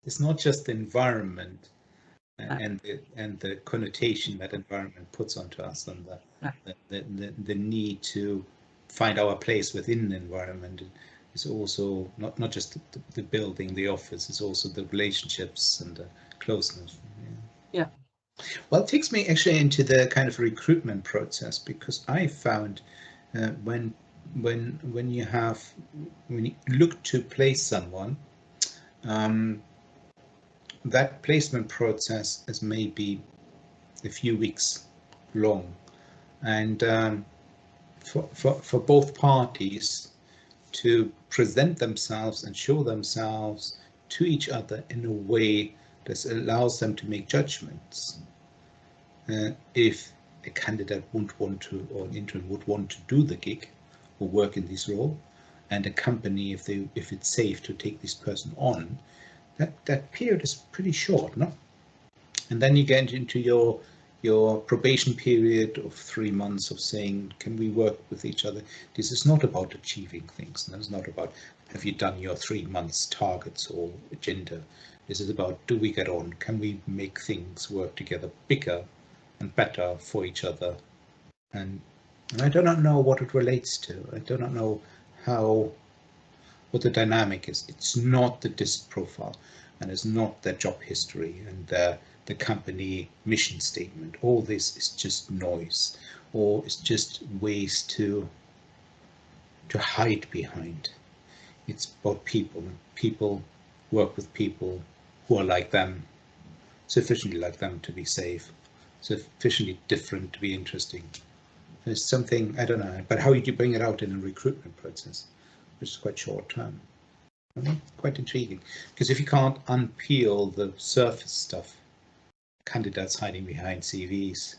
it's not just the environment and the connotation that environment puts onto us, and the need to find our place within the environment. It's also not just the building, the office, it's also the relationships and the closeness. Yeah. Well, it takes me actually into the kind of recruitment process, because I found when you look to place someone, that placement process is maybe a few weeks long, and for both parties to present themselves and show themselves to each other in a way that allows them to make judgments. If a candidate wouldn't want to, or an intern would want to do the gig or work in this role, and a company, if it's safe to take this person on, that period is pretty short, no? And then you get into your probation period of 3 months of saying, can we work with each other? This is not about achieving things. This is not about, have you done your 3 months targets or agenda? This is about, do we get on? Can we make things work together bigger and better for each other? And I do not know what it relates to. I do not know what the dynamic is. It's not the disc profile, and it's not their job history and the company mission statement. All this is just noise, or it's just ways to hide behind. It's about people. People work with people who are like them, sufficiently like them to be safe, sufficiently different to be interesting. There's something, I don't know, but how do you bring it out in a recruitment process, which is quite short term? Quite intriguing, because if you can't unpeel the surface stuff, candidates hiding behind CVs,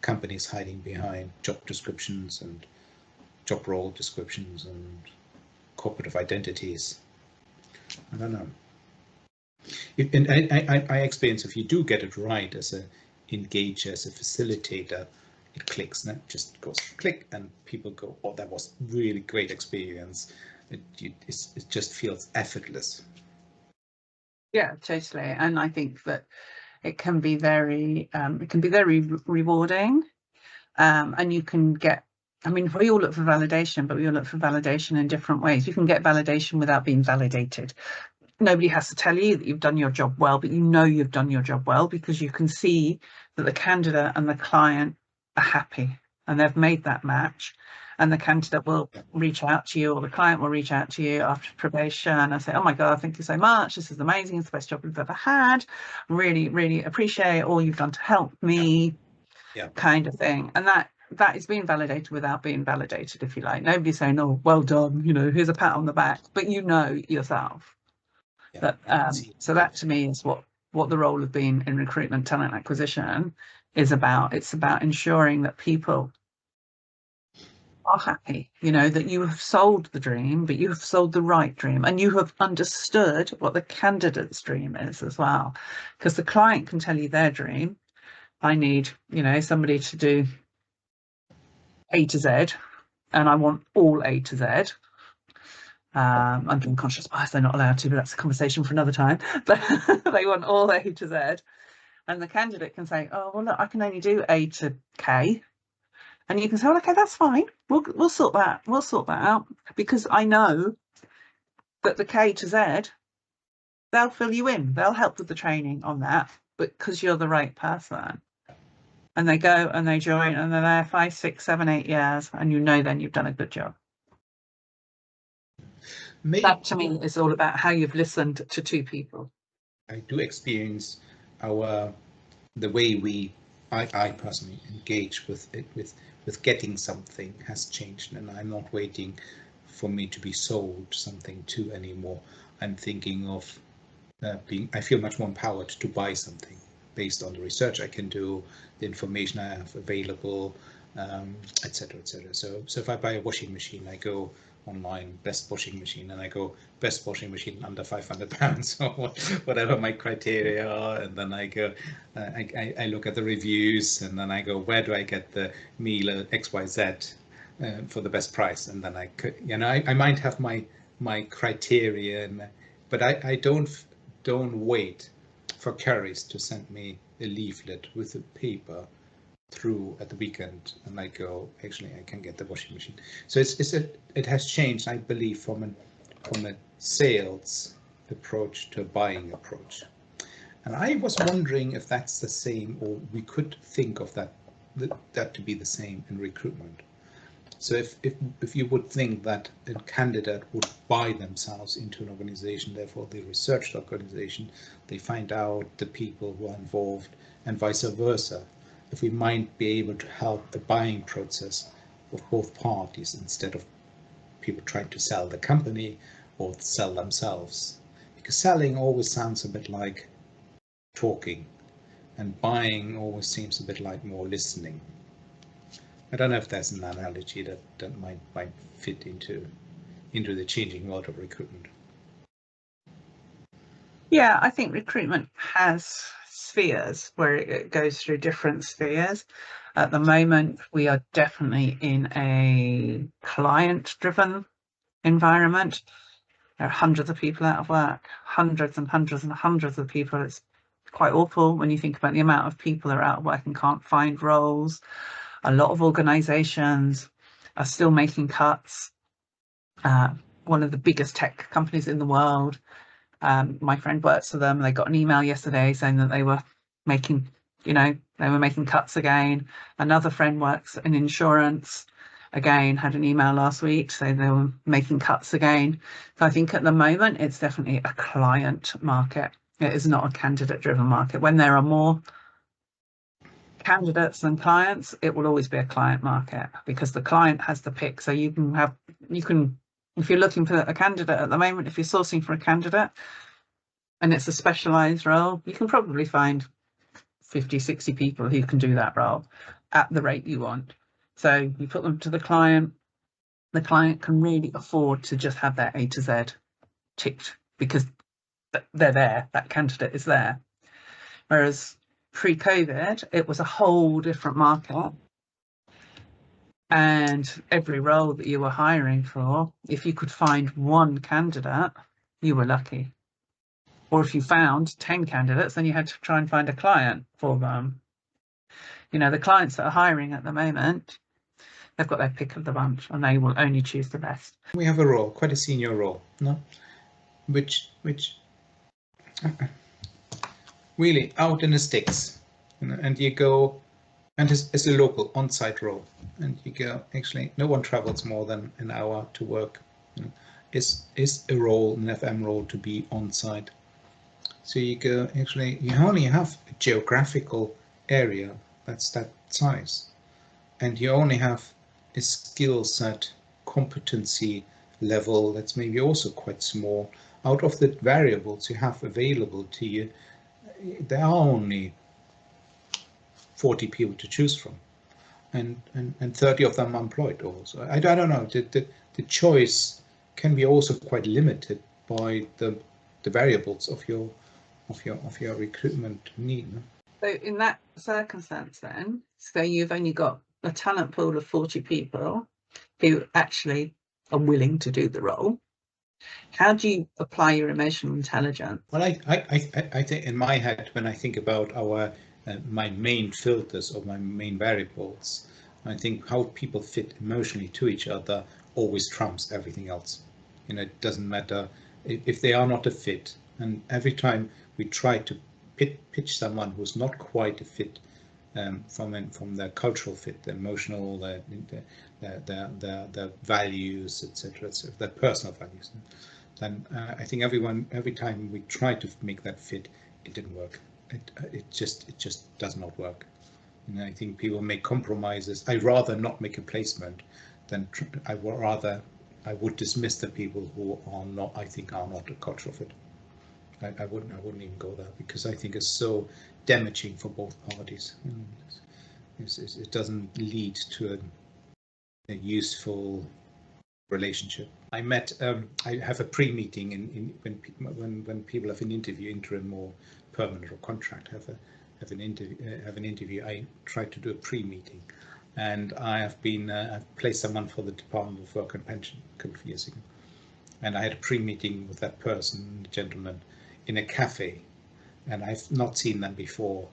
companies hiding behind job descriptions and job role descriptions and corporate identities, I don't know. And I experience, if you do get it right as a engager, as a facilitator, it clicks, and it just goes click, and people go, oh, that was really great experience. It just feels effortless. Yeah, totally. And I think that it can be very rewarding, and you can get, I mean, we all look for validation, but we all look for validation in different ways. You can get validation without being validated. Nobody has to tell you that you've done your job well, but you know you've done your job well because you can see that the candidate and the client are happy and they've made that match. And the candidate will reach out to you, or the client will reach out to you after probation and say, oh my God, thank you so much. This is amazing. It's the best job we've ever had. Really, really appreciate all you've done to help me, kind of thing. And that is being validated without being validated, if you like. Nobody's saying, oh, well done, you know, here's a pat on the back, but you know yourself. That, so that to me is what the role of being in recruitment, talent acquisition is about. It's about ensuring that people are happy, you know, that you have sold the dream, but you have sold the right dream, and you have understood what the candidate's dream is as well, because the client can tell you their dream. I need, you know, somebody to do A to Z, and I want all A to Z. I'm being conscious bias, they're not allowed to, but that's a conversation for another time. But they want all A to Z, and the candidate can say, oh well, look, I can only do A to K. And you can say, well, okay, that's fine. We'll sort that. We'll sort that out, because I know that the K to Z, they'll fill you in. They'll help with the training on that, but because you're the right person. And they go and they join, and they're there 5, 6, 7, 8 years, and you know then you've done a good job. That to me is all about how you've listened to two people. I do experience the way I personally engage with getting something has changed, and I'm not waiting for me to be sold something to anymore. I'm thinking of I feel much more empowered to buy something based on the research I can do, the information I have available, etc., etc. So if I buy a washing machine, I go online, best washing machine, and I go best washing machine under £500 or whatever my criteria are, and then I go, I look at the reviews, and then I go, where do I get the meal XYZ for the best price? And then I might have my criteria, but I don't don't wait for Carries to send me a leaflet with a paper through at the weekend, and I go, actually I can get the washing machine. So it has changed, I believe, from a sales approach to a buying approach. And I was wondering if that's the same, or we could think of that to be the same in recruitment. So if you would think that a candidate would buy themselves into an organization, therefore they research the organization, they find out the people who are involved, and vice versa, if we might be able to help the buying process of both parties instead of people trying to sell the company or sell themselves. Because selling always sounds a bit like talking, and buying always seems a bit like more listening. I don't know if there's an analogy that might fit into the changing world of recruitment. Yeah, I think recruitment has spheres where it goes through different spheres. At the moment, we are definitely in a client-driven environment. There are hundreds of people out of work, hundreds and hundreds and hundreds of people. It's quite awful when you think about the amount of people that are out of work and can't find roles. A lot of organizations are still making cuts. One of the biggest tech companies in the world, my friend works for them. They got an email yesterday saying that they were making, cuts again. Another friend works in insurance, again, had an email last week saying they were making cuts again. So I think at the moment, it's definitely a client market. It is not a candidate-driven market. When there are more candidates than clients, it will always be a client market because the client has the pick. So you can, if you're looking for a candidate at the moment, if you're sourcing for a candidate and it's a specialized role, you can probably find 50, 60 people who can do that role at the rate you want. So you put them to the client can really afford to just have their A to Z ticked because they're there, that candidate is there. Whereas pre-COVID, it was a whole different market. And every role that you were hiring for, if you could find one candidate, you were lucky. Or if you found 10 candidates, then you had to try and find a client for them. The clients that are hiring at the moment, they've got their pick of the bunch and they will only choose the best. We have a role, quite a senior role, no? Which really out in the sticks, and you go, and it's a local on-site role, and you go, actually no one travels more than an hour to work. Is a role, an FM role, to be on-site. So you go, actually you only have a geographical area that's that size, and you only have a skill set, competency level that's maybe also quite small. Out of the variables you have available to you, there are only 40 people to choose from, and 30 of them are employed also. I don't know, the choice can be also quite limited by the variables of your recruitment need. So in that circumstance then, so you've only got a talent pool of 40 people who actually are willing to do the role. How do you apply your emotional intelligence? Well, I think in my head, when I think about my main filters or my main variables, I think how people fit emotionally to each other always trumps everything else. It doesn't matter if they are not a fit, and every time we try to pitch someone who's not quite a fit, from their cultural fit, the emotional, their values, etc., their personal values, then I think every time we try to make that fit, it didn't work. It just does not work. I think people make compromises. I'd rather not make a placement than I would dismiss the people who are not, I think, are not a cultural fit. I wouldn't even go there, because I think it's so damaging for both parties. It doesn't lead to a useful relationship. I have a pre-meeting when people have an interview, interim or permanent or contract, have an interview. I try to do a pre-meeting, and I've placed someone for the Department of Work and Pension a couple of years ago, and I had a pre-meeting with that person, the gentleman, in a cafe, and I've not seen them before,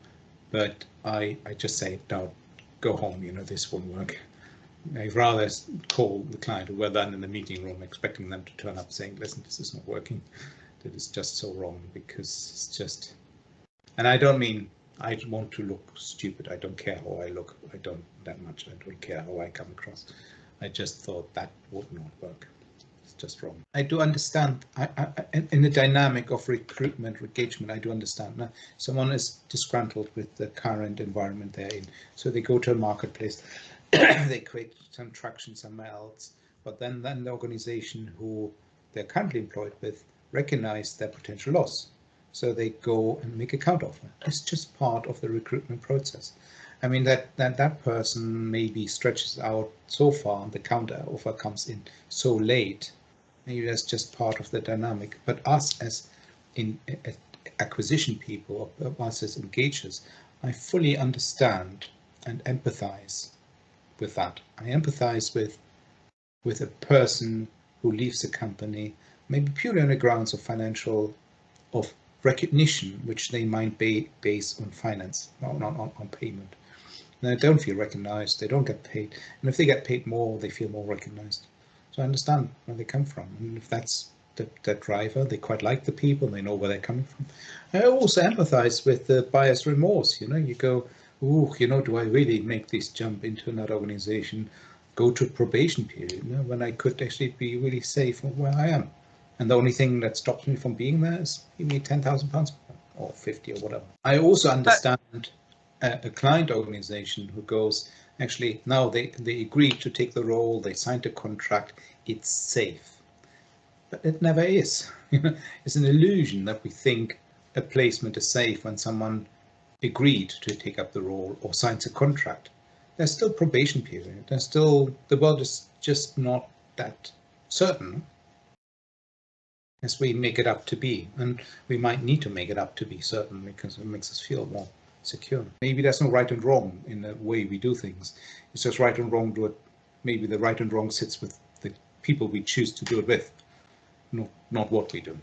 but I just say, no, go home, this won't work. I'd rather call the client who were then in the meeting room expecting them to turn up saying, listen, this is not working. That is just so wrong, because it's just, and I don't mean I want to look stupid. I don't care how I look. I don't that much. I don't care how I come across. I just thought that would not work. It's just wrong. I do understand. In the dynamic of recruitment, engagement, I do understand. Now, someone is disgruntled with the current environment they're in, so they go to a marketplace, they create some traction somewhere else, but then the organization who they're currently employed with recognize their potential loss. So they go and make a counteroffer. It's just part of the recruitment process. I mean, that person maybe stretches out so far, and the counteroffer comes in so late. Maybe that's just part of the dynamic. But us as acquisition people, or us as engagers, I fully understand and empathize with that. I empathize with a person who leaves a company, maybe purely on the grounds of financial, of recognition, which they might base on finance, on payment. And they don't feel recognized, they don't get paid. And if they get paid more, they feel more recognized. So I understand where they come from. And if that's the driver, they quite like the people, they know where they're coming from. I also empathize with the buyer's remorse. You go, ooh, do I really make this jump into another organization, go to probation period, when I could actually be really safe where I am? And the only thing that stops me from being there is maybe £10,000 or 50 or whatever. I also understand a client organization who goes, actually, now they agreed to take the role, they signed a contract, it's safe. But it never is. It's an illusion that we think a placement is safe when someone agreed to take up the role or signs a contract. There's still probation period. The world is just not that certain as we make it up to be, and we might need to make it up to be certain because it makes us feel more secure. Maybe there's no right and wrong in the way we do things. It's just right and wrong. Maybe the right and wrong sits with the people we choose to do it with, not what we do.